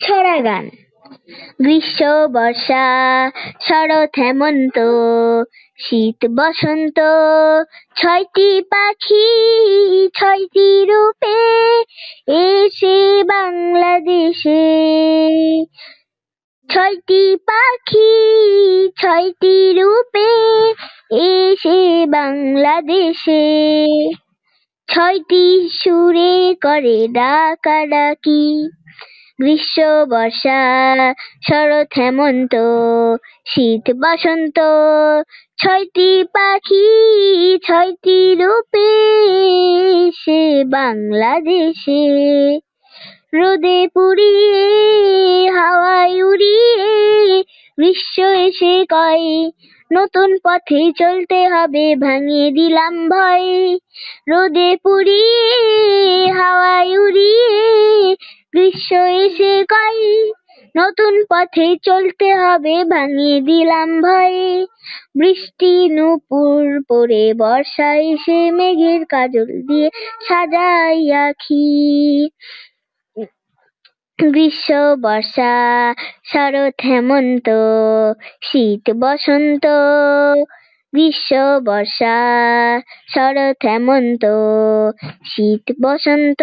ছড়া গান। গ্রীষ্ম বর্ষা শরৎ হেমন্ত শীত বসন্ত, ছয়টি পাখি ছয়টি রূপে এসে বাংলাদেশে। ছয়টি পাখি ছয়টি রূপে এসে বাংলাদেশে, ছয়টি সুরে করে ডাকাডাকি। গ্রীষ্ম বর্ষা শরৎ হেমন্ত শীত বসন্ত, ছয়টি পাখি ছয়টি রূপে এসে বাংলাদেশে। রোদে পুড়িয়ে হাওয়ায় উড়িয়ে গ্রীষ্ম এসে কয়, নতুন পথে চলতে হবে ভাঙিয়ে দিলাম ভয়। রোদে পুড়িয়ে হাওয়ায় উড়িয়ে গ্রীষ্ম এসে কয়, নতুন পথে চলতে হবে ভাঙিয়ে দিলাম ভয়। বৃষ্টি নূপুর পড়ে বর্ষা এসে মেঘের কাজল দিয়ে সাজাই আঁখি। গ্রীষ্ম বর্ষা শরৎ হেমন্ত শীত বসন্ত, গ্রীষ্ম বর্ষা শরৎ হেমন্ত শীত বসন্ত।